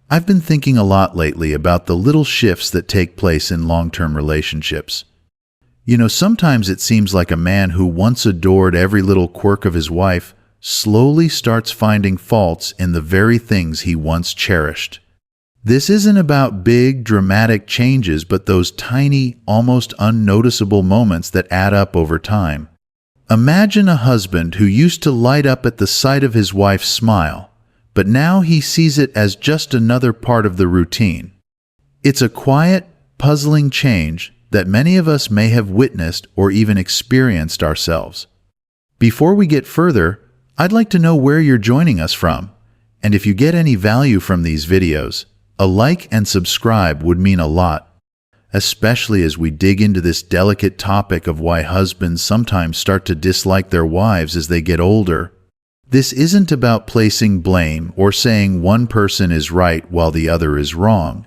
I've been thinking a lot lately about the little shifts that take place in long-term relationships. Sometimes it seems like a man who once adored every little quirk of his wife slowly starts finding faults in the very things he once cherished. This isn't about big, dramatic changes, but those tiny, almost unnoticeable moments that add up over time. Imagine a husband who used to light up at the sight of his wife's smile, but now he sees it as just another part of the routine. It's a quiet, puzzling change that many of us may have witnessed or even experienced ourselves. Before we get further, I'd like to know where you're joining us from, and if you get any value from these videos, a like and subscribe would mean a lot, especially as we dig into this delicate topic of why husbands sometimes start to dislike their wives as they get older. This isn't about placing blame or saying one person is right while the other is wrong.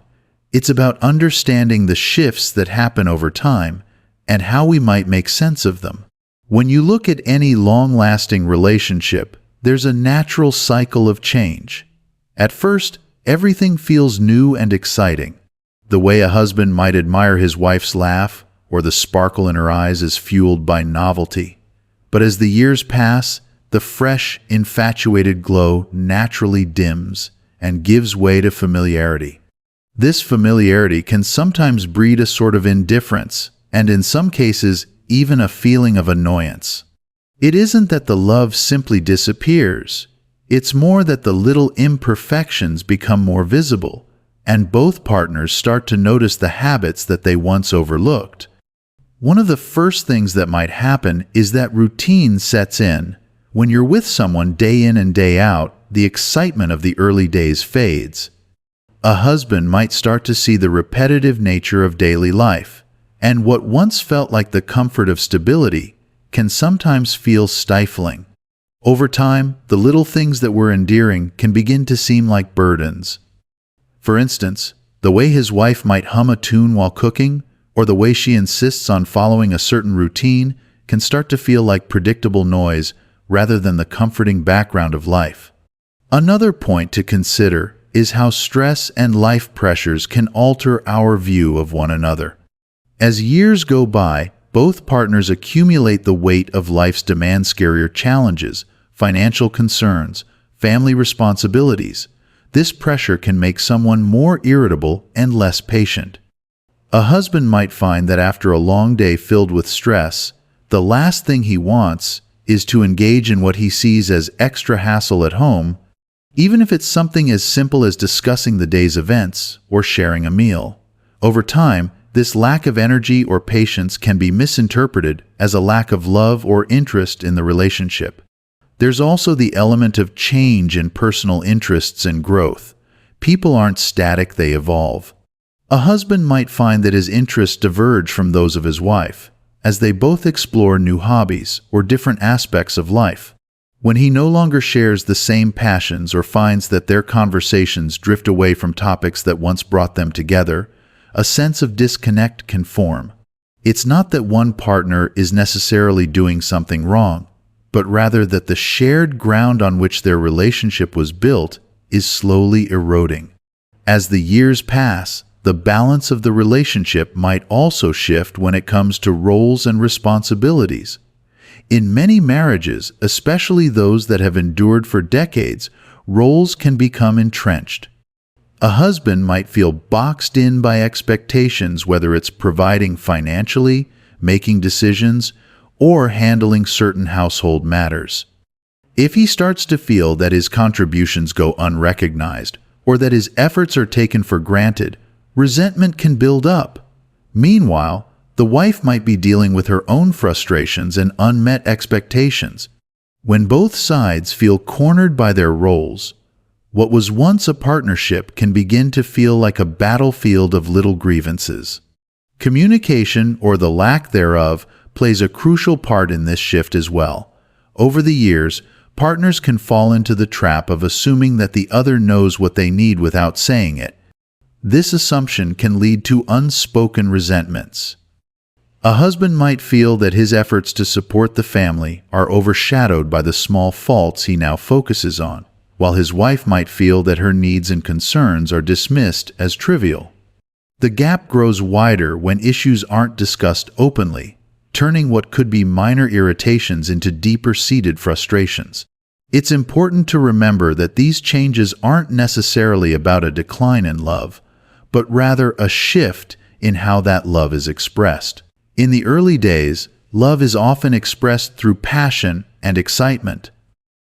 It's about understanding the shifts that happen over time and how we might make sense of them. When you look at any long-lasting relationship, there's a natural cycle of change. At first, everything feels new and exciting. The way a husband might admire his wife's laugh, or the sparkle in her eyes is fueled by novelty. But as the years pass, the fresh, infatuated glow naturally dims and gives way to familiarity. This familiarity can sometimes breed a sort of indifference, and in some cases, even a feeling of annoyance. It isn't that the love simply disappears. It's more that the little imperfections become more visible, and both partners start to notice the habits that they once overlooked. One of the first things that might happen is that routine sets in. When you're with someone day in and day out, the excitement of the early days fades. A husband might start to see the repetitive nature of daily life, and what once felt like the comfort of stability can sometimes feel stifling. Over time, the little things that were endearing can begin to seem like burdens. For instance, the way his wife might hum a tune while cooking, or the way she insists on following a certain routine, can start to feel like predictable noise rather than the comforting background of life. Another point to consider is how stress and life pressures can alter our view of one another. As years go by, both partners accumulate the weight of life's demand-scarier challenges, financial concerns, family responsibilities. This pressure can make someone more irritable and less patient. A husband might find that after a long day filled with stress, the last thing he wants is to engage in what he sees as extra hassle at home, even if it's something as simple as discussing the day's events or sharing a meal. Over time, this lack of energy or patience can be misinterpreted as a lack of love or interest in the relationship. There's also the element of change in personal interests and growth. People aren't static, they evolve. A husband might find that his interests diverge from those of his wife, as they both explore new hobbies or different aspects of life. When he no longer shares the same passions or finds that their conversations drift away from topics that once brought them together, a sense of disconnect can form. It's not that one partner is necessarily doing something wrong, but rather that the shared ground on which their relationship was built is slowly eroding. As the years pass, the balance of the relationship might also shift when it comes to roles and responsibilities. In many marriages, especially those that have endured for decades, roles can become entrenched. A husband might feel boxed in by expectations, whether it's providing financially, making decisions, or handling certain household matters. If he starts to feel that his contributions go unrecognized, or that his efforts are taken for granted, resentment can build up. Meanwhile, the wife might be dealing with her own frustrations and unmet expectations. When both sides feel cornered by their roles, what was once a partnership can begin to feel like a battlefield of little grievances. Communication, or the lack thereof, plays a crucial part in this shift as well. Over the years, partners can fall into the trap of assuming that the other knows what they need without saying it. This assumption can lead to unspoken resentments. A husband might feel that his efforts to support the family are overshadowed by the small faults he now focuses on, while his wife might feel that her needs and concerns are dismissed as trivial. The gap grows wider when issues aren't discussed openly, turning what could be minor irritations into deeper-seated frustrations. It's important to remember that these changes aren't necessarily about a decline in love, but rather a shift in how that love is expressed. In the early days, love is often expressed through passion and excitement.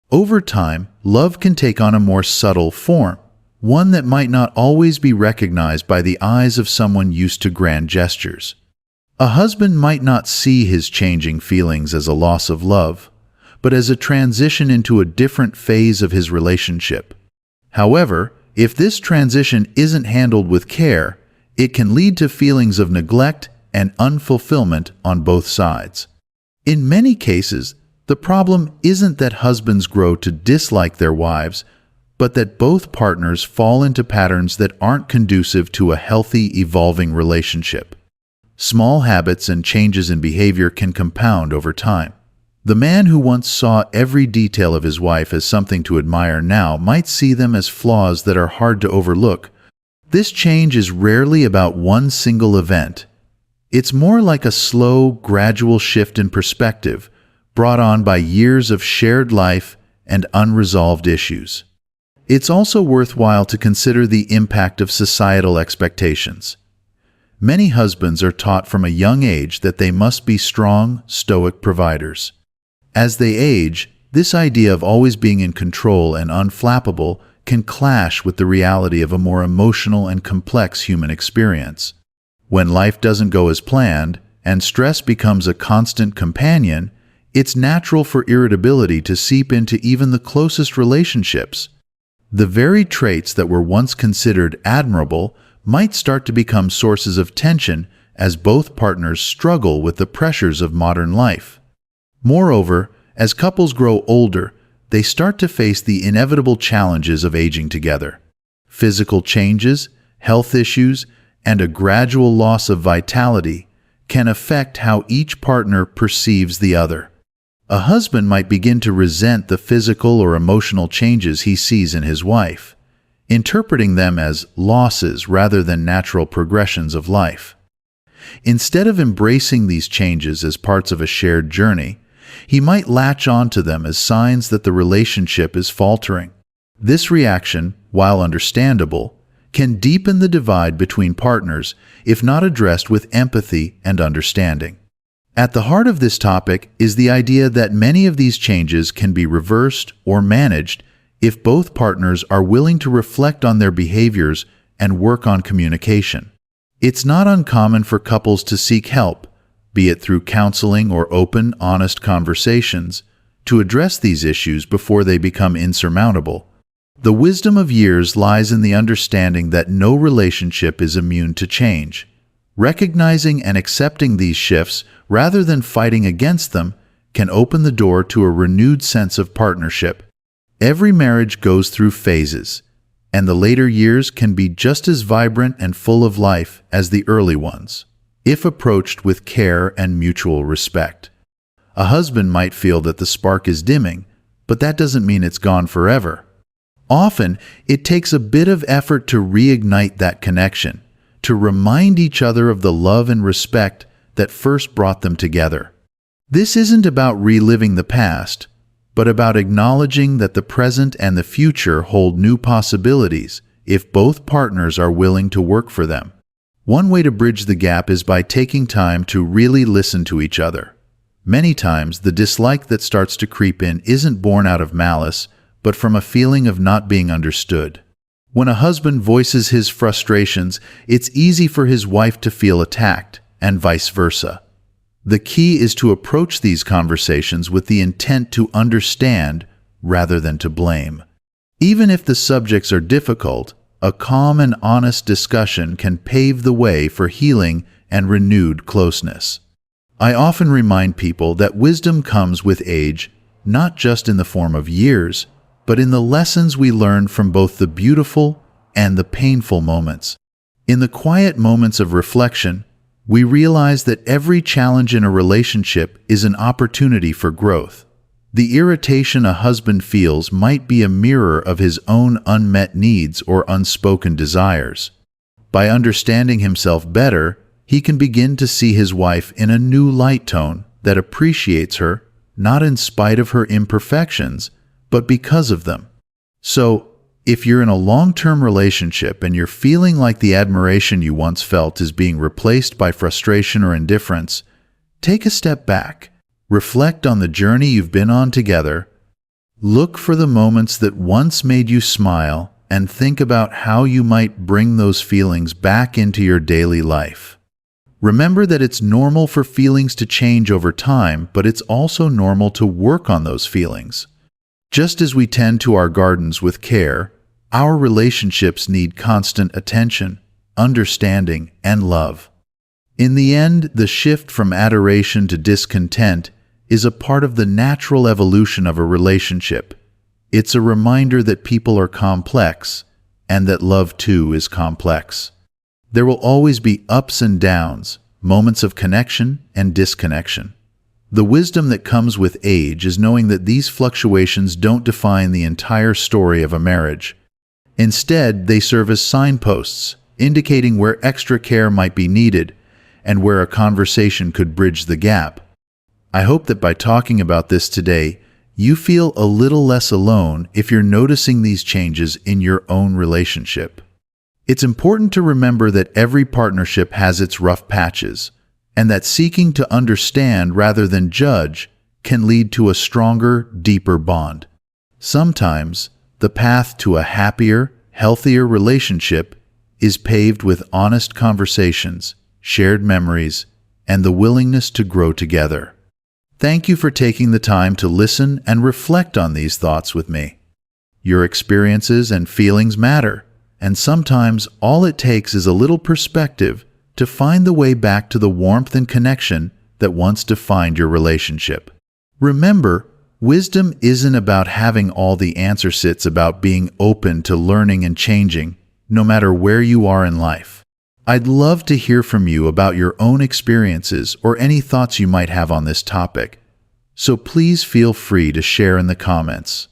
Over time, love can take on a more subtle form, one that might not always be recognized by the eyes of someone used to grand gestures. A husband might not see his changing feelings as a loss of love, but as a transition into a different phase of his relationship. However, if this transition isn't handled with care, it can lead to feelings of neglect and unfulfillment on both sides. In many cases, the problem isn't that husbands grow to dislike their wives, but that both partners fall into patterns that aren't conducive to a healthy, evolving relationship. Small habits and changes in behavior can compound over time. The man who once saw every detail of his wife as something to admire now might see them as flaws that are hard to overlook. This change is rarely about one single event. It's more like a slow, gradual shift in perspective, brought on by years of shared life and unresolved issues. It's also worthwhile to consider the impact of societal expectations. Many husbands are taught from a young age that they must be strong, stoic providers. As they age, this idea of always being in control and unflappable can clash with the reality of a more emotional and complex human experience. When life doesn't go as planned, and stress becomes a constant companion, it's natural for irritability to seep into even the closest relationships. The very traits that were once considered admirable might start to become sources of tension as both partners struggle with the pressures of modern life. Moreover, as couples grow older, they start to face the inevitable challenges of aging together. Physical changes, health issues, and a gradual loss of vitality can affect how each partner perceives the other. A husband might begin to resent the physical or emotional changes he sees in his wife, interpreting them as losses rather than natural progressions of life. Instead of embracing these changes as parts of a shared journey, he might latch onto them as signs that the relationship is faltering. This reaction, while understandable, can deepen the divide between partners if not addressed with empathy and understanding. At the heart of this topic is the idea that many of these changes can be reversed or managed if both partners are willing to reflect on their behaviors and work on communication. It's not uncommon for couples to seek help, be it through counseling or open, honest conversations, to address these issues before they become insurmountable. The wisdom of years lies in the understanding that no relationship is immune to change. Recognizing and accepting these shifts rather than fighting against them can open the door to a renewed sense of partnership. Every marriage goes through phases, and the later years can be just as vibrant and full of life as the early ones, if approached with care and mutual respect. A husband might feel that the spark is dimming, but that doesn't mean it's gone forever. Often, it takes a bit of effort to reignite that connection, to remind each other of the love and respect that first brought them together. This isn't about reliving the past, but about acknowledging that the present and the future hold new possibilities if both partners are willing to work for them. One way to bridge the gap is by taking time to really listen to each other. Many times, the dislike that starts to creep in isn't born out of malice, but from a feeling of not being understood. When a husband voices his frustrations, it's easy for his wife to feel attacked, and vice versa. The key is to approach these conversations with the intent to understand rather than to blame. Even if the subjects are difficult, a calm and honest discussion can pave the way for healing and renewed closeness. I often remind people that wisdom comes with age, not just in the form of years, but in the lessons we learn from both the beautiful and the painful moments. In the quiet moments of reflection, we realize that every challenge in a relationship is an opportunity for growth. The irritation a husband feels might be a mirror of his own unmet needs or unspoken desires. By understanding himself better, he can begin to see his wife in a new light tone that appreciates her, not in spite of her imperfections, but because of them. So, if you're in a long-term relationship and you're feeling like the admiration you once felt is being replaced by frustration or indifference, take a step back. Reflect on the journey you've been on together. Look for the moments that once made you smile and think about how you might bring those feelings back into your daily life. Remember that it's normal for feelings to change over time, but it's also normal to work on those feelings. Just as we tend to our gardens with care, our relationships need constant attention, understanding, and love. In the end, the shift from adoration to discontent is a part of the natural evolution of a relationship. It's a reminder that people are complex, and that love too is complex. There will always be ups and downs, moments of connection and disconnection. The wisdom that comes with age is knowing that these fluctuations don't define the entire story of a marriage. Instead, they serve as signposts, indicating where extra care might be needed and where a conversation could bridge the gap. I hope that by talking about this today, you feel a little less alone if you're noticing these changes in your own relationship. It's important to remember that every partnership has its rough patches, and that seeking to understand rather than judge can lead to a stronger, deeper bond. Sometimes, the path to a happier, healthier relationship is paved with honest conversations, shared memories, and the willingness to grow together. Thank you for taking the time to listen and reflect on these thoughts with me. Your experiences and feelings matter, and sometimes all it takes is a little perspective to find the way back to the warmth and connection that once defined your relationship. Remember, wisdom isn't about having all the answers, it's about being open to learning and changing, no matter where you are in life. I'd love to hear from you about your own experiences or any thoughts you might have on this topic, so please feel free to share in the comments.